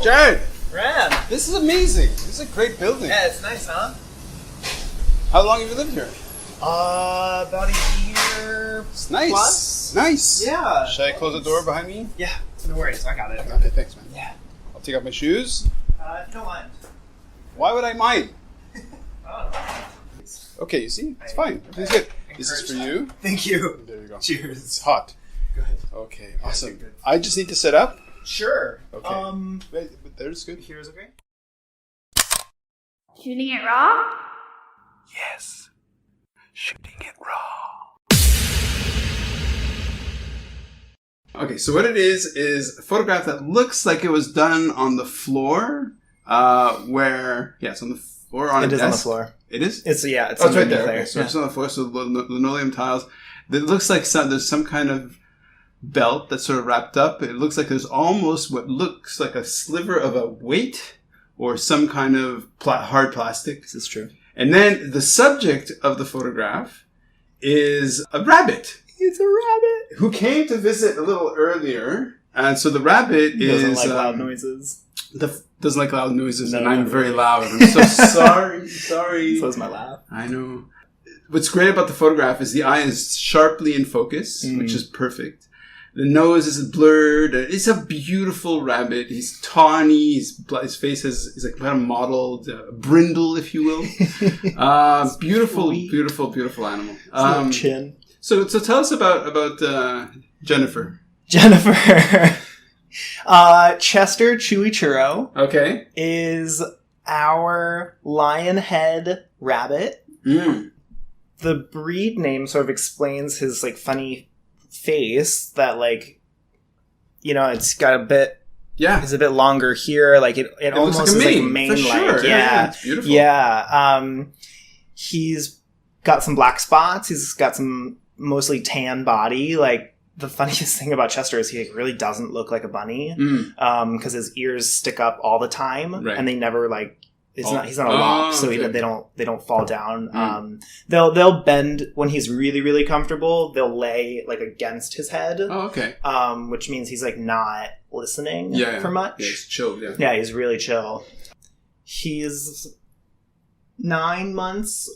Jared! Ram! This is amazing. This is a great building. Yeah, it's nice, huh? How long have you lived here? About a year. It's nice. Plus? Nice. Yeah. Should I close the door behind me? Yeah, no worries. I got it. Okay, thanks, man. Yeah. I'll take off my shoes. If you don't mind. Why would I mind? Oh. Okay, you see? It's fine. Everything's good. This is for you. Thank you. There you go. Cheers. It's hot. Go ahead. Okay, awesome. Good. I just need to set up. Sure. Okay. Wait, but there's good. Here's okay. Shooting it raw? Yes. Shooting it raw. Okay, so what it is a photograph that looks like it was done on the floor, it's on the floor on a desk. It is on the floor. It is? It's It's right there. Okay. So it's on the floor, so linoleum tiles. It looks like there's some kind of belt that's sort of wrapped up. It looks like there's almost what looks like a sliver of a weight or some kind of hard plastic. This is true. And then the subject of the photograph is a rabbit. It's a rabbit. Who came to visit a little earlier. And so the rabbit Doesn't like loud noises. Doesn't like loud noises, No, and I'm no, very really. loud. I'm so sorry. So is my laugh. I know. What's great about the photograph is the eye is sharply in focus, which is perfect. The nose is blurred. It's a beautiful rabbit. He's tawny. His face is like kind of modeled, brindle, if you will. Beautiful, sweet. beautiful, beautiful animal. No chin. So tell us about Jennifer. Jennifer. Chester Chewy Churro Okay. is our lion head rabbit. The breed name sort of explains his like funny face that it's got a bit. Yeah. It's a bit longer here. Like it almost looks like is a like a mane. mane. For sure. Like, Yeah, it's beautiful. Yeah. He's got some black spots. He's got some mostly tan body. Like the funniest thing about Chester is he really doesn't look like a bunny. Because his ears stick up all the time, Right. and they never like. He's not a lop, so okay. they don't fall down. They'll bend when he's really, really comfortable. They'll lay like against his head. Oh, okay. Which means he's like not listening for much. Yeah, he's chilled, yeah. Yeah, he's really chill. He's 9 months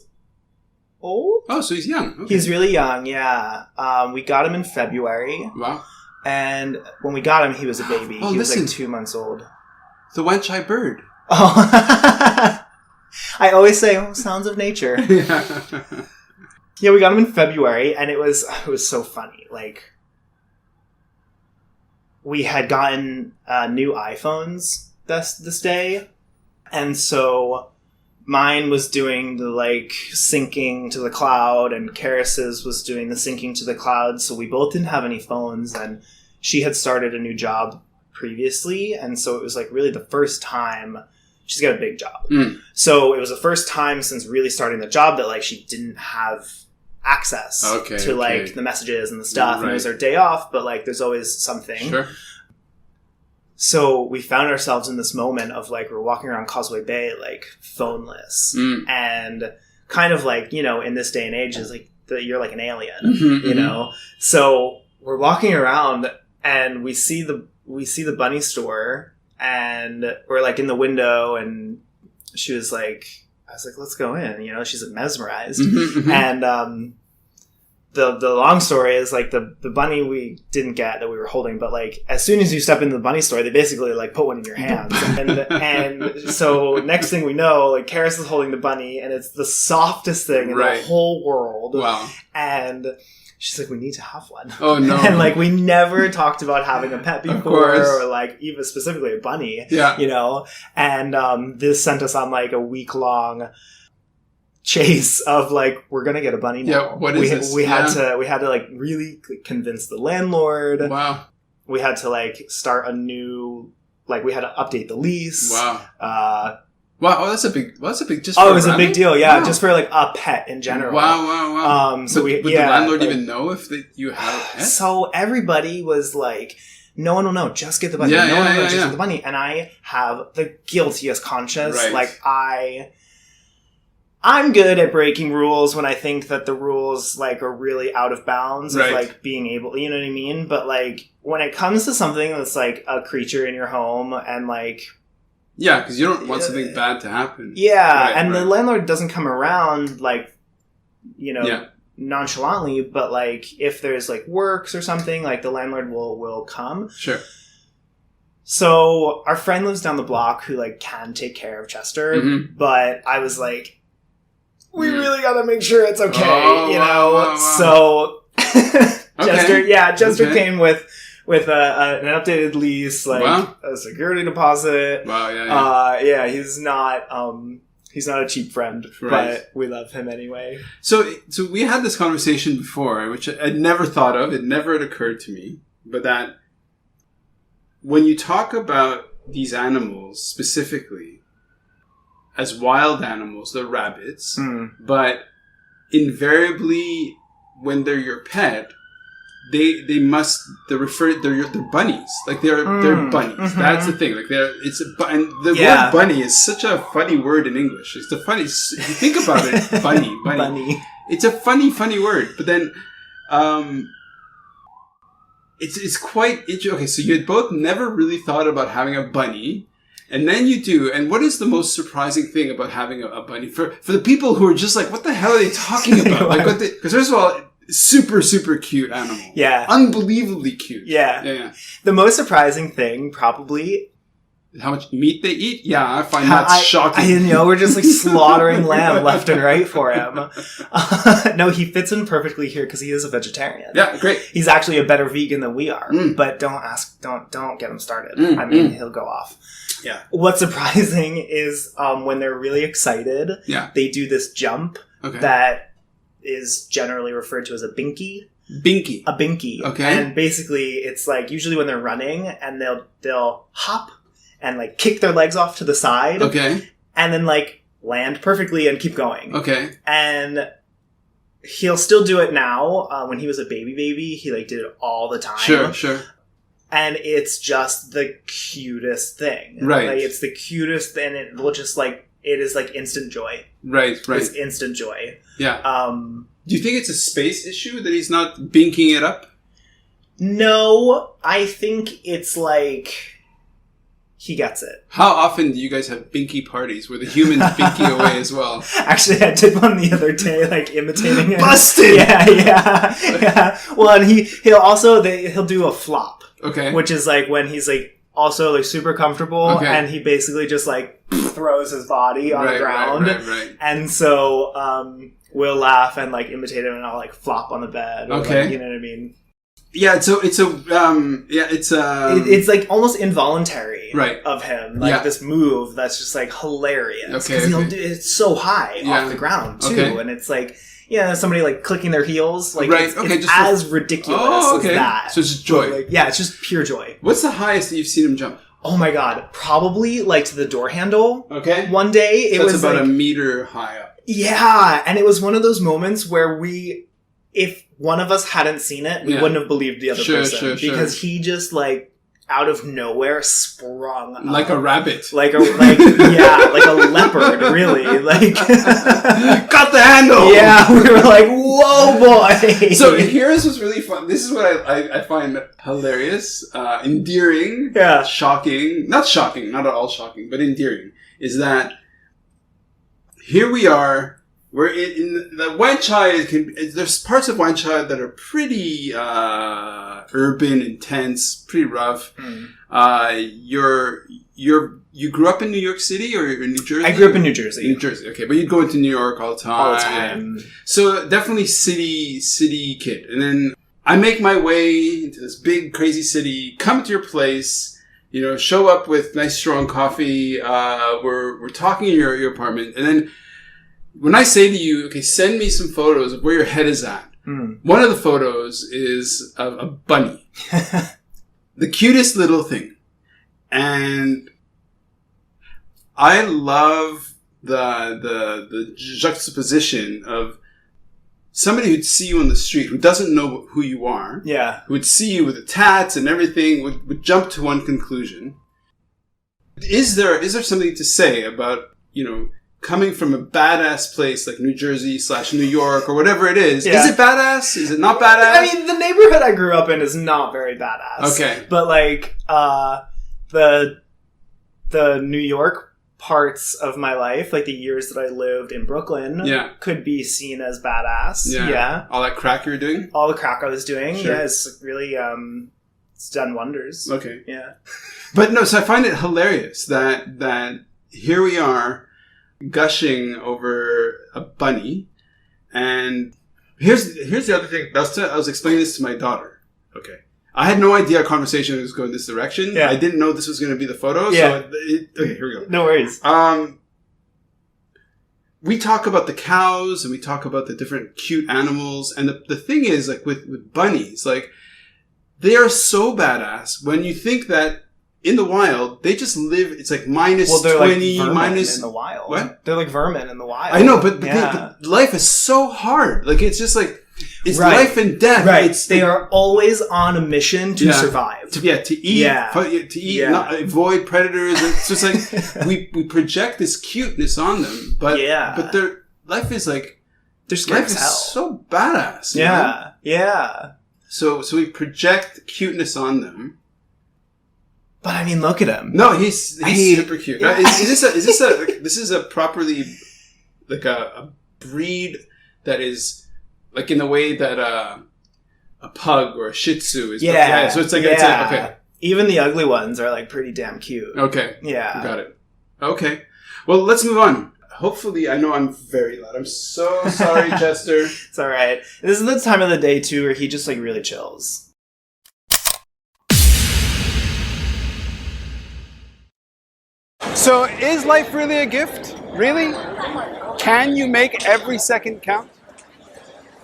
old. Oh, so he's young. Okay. He's really young, yeah. We got him in February. Wow. And when we got him, he was a baby. Oh, he was listen. like 2 months old. The Wanchai bird. Oh, I always say, sounds of nature. Yeah, we got him in February, and it was so funny. Like, we had gotten new iPhones this day, and so mine was doing the like syncing to the cloud, and Karis's was doing the syncing to the cloud. So we both didn't have any phones, and she had started a new job previously, and so it was like really the first time. She's got a big job. So it was the first time since really starting the job that like she didn't have access to like the messages and the stuff. And it was her day off, but like there's always something. Sure. So we found ourselves in this moment of like we're walking around Causeway Bay like phoneless and kind of like, in this day and age is like you're like an alien, you know? So we're walking around and we see the bunny store. And we're like in the window, and she was like, I was like, let's go in, she's like mesmerized. And the long story is like the bunny we didn't get that we were holding, but like as soon as you step into the bunny store, they basically like put one in your hands. and so next thing we know, like Karis is holding the bunny, and it's the softest thing in the whole world. Wow. And she's like, we need to have one. Oh, no. And, like, we never talked about having a pet before, or, like, even specifically a bunny, And this sent us on, like, a week-long chase of, like, we're going to get a bunny now. Yeah, what is this? We had to, like, really convince the landlord. Wow. We had to, like, start a new, like, we had to update the lease. Wow. Wow, that's a big just. Oh, it was a big deal, yeah, just for like a pet in general. Wow. So would the landlord even know if you had a pet? So everybody was like, no one will know. Just get the bunny. No one will know. Just get the bunny. And I have the guiltiest conscience. Right. Like I I'm good at breaking rules when I think that the rules, like, are really out of bounds of, like, being able, you know what I mean? But, like, when it comes to something that's, like, a creature in your home and, like... Yeah, because you don't want something bad to happen. Yeah, and the landlord doesn't come around, like, you know, nonchalantly, but, like, if there's, like, works or something, like, the landlord will come. Sure. So, our friend lives down the block who, like, can take care of Chester, but I was like... We really gotta make sure it's okay, you know? Wow. So, Chester came with an updated lease, like, a security deposit. Wow, he's not a cheap friend, but we love him anyway. So we had this conversation before, which I'd never thought of. It never had occurred to me, but that when you talk about these animals specifically, as wild animals, they're rabbits, but invariably, when they're your pet, they're bunnies. Like they're bunnies. That's the thing. Like and the word bunny is such a funny word in English. It's the funniest. If you think about it, bunny. It's a funny word. But then, it's quite interesting. Okay, so you had both never really thought about having a bunny. And then you do. And what is the most surprising thing about having a bunny? For the people who are just like, what the hell are they talking about? Like, because first of all, super, super cute animal. Yeah. Unbelievably cute. Yeah. The most surprising thing, probably... How much meat they eat? Yeah, I find that shocking. We're just like slaughtering lamb left and right for him. No, he fits in perfectly here because he is a vegetarian. Yeah, great. He's actually a better vegan than we are. But don't get him started. I mean, he'll go off. Yeah. What's surprising is when they're really excited, they do this jump that is generally referred to as a binky. Binky. A binky. Okay. And basically, it's like usually when they're running and they'll hop and like kick their legs off to the side. Okay. And then like land perfectly and keep going. Okay. And he'll still do it now. When he was a baby, he like did it all the time. Sure. And it's just the cutest thing. Right. Like, it's the cutest, and it will just like, it is like instant joy. Right. It's instant joy. Yeah. Do you think it's a space issue that he's not binking it up? No, I think it's like... He gets it. How often do you guys have binky parties where the humans binky away as well? Actually, I did one the other day, like imitating it. Busted! Yeah. Well, and he'll do a flop. Okay. Which is like when he's like also like super comfortable and he basically just like throws his body on the ground. Right. And so we'll laugh and like imitate him and I'll like flop on the bed. Okay. Like, you know what I mean? Yeah, it's like almost involuntary of him. Like this move that's just like hilarious. Because he'll do it's so high off the ground too. And it's like, somebody like clicking their heels. Like it's as ridiculous as that. So it's just joy. Like, it's just pure joy. What's the highest that you've seen him jump? Oh my god. Probably like to the door handle. Okay. One day it was about like, a meter high up. Yeah. And it was one of those moments where if one of us hadn't seen it, we wouldn't have believed the other person. Because he just, like, out of nowhere sprung up. Like a rabbit. Like a leopard, really. Like... Got the handle! Yeah, we were like, whoa, boy! So here's what's really fun. This is what I find hilarious, endearing, shocking. Not shocking, not at all shocking, but endearing. Is that here we are... We're in the Wanchai. There's parts of Wanchai that are pretty urban, intense, pretty rough. You grew up in New York City or in New Jersey? I grew up in New Jersey. New Jersey, okay, but you'd go into New York all the time. All the time. So definitely city kid. And then I make my way into this big crazy city. Come to your place. Show up with nice strong coffee. We're talking in your apartment, and then. When I say to you, okay, send me some photos of where your head is at. One of the photos is of a bunny. The cutest little thing. And I love the juxtaposition of somebody who'd see you on the street, who doesn't know who you are. Yeah. Who would see you with the tats and everything, would jump to one conclusion. Is there something to say about, coming from a badass place like New Jersey / New York or whatever it is. Yeah. Is it badass? Is it not badass? I mean, the neighborhood I grew up in is not very badass. Okay. But like the New York parts of my life, like the years that I lived in Brooklyn, could be seen as badass. Yeah. All that crack you were doing? All the crack I was doing. Sure. Yeah, it's really it's done wonders. Okay. Yeah. But no, so I find it hilarious that here we are gushing over a bunny, and here's the other thing. I was explaining this to my daughter. Okay. I had no idea our conversation was going this direction. Yeah. I didn't know this was going to be the photo. Yeah. So okay, here we go. No worries. We talk about the cows and we talk about the different cute animals. And the thing is, like with bunnies, like they are so badass when you think that in the wild, they just live, it's like minus 20, like minus... in the wild. What? They're like vermin in the wild. I know, but life is so hard. Like, it's just like, it's life and death. Right. They are always on a mission to survive. To eat, not avoid predators. It's just like, we project this cuteness on them, but their life is like, they're scared life as is hell. so badass. Yeah. Yeah. So we project cuteness on them. But I mean, look at him. No, he's super cute. Yeah. This is a properly like a breed that is like in the way that a pug or a Shih Tzu is. Yeah. So it's like okay. Even the ugly ones are like pretty damn cute. Okay. Yeah. Got it. Okay. Well, let's move on. Hopefully, I know I'm very loud. I'm so sorry, Chester. It's all right. This is the time of the day too where he just like really chills. So, is life really a gift? Really? Can you make every second count?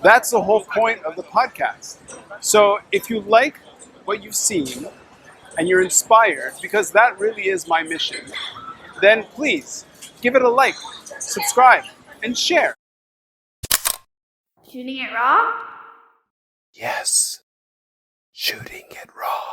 That's the whole point of the podcast. So, if you like what you've seen and you're inspired, because that really is my mission, then please give it a like, subscribe, and share. Shooting it raw? Yes. Shooting it raw.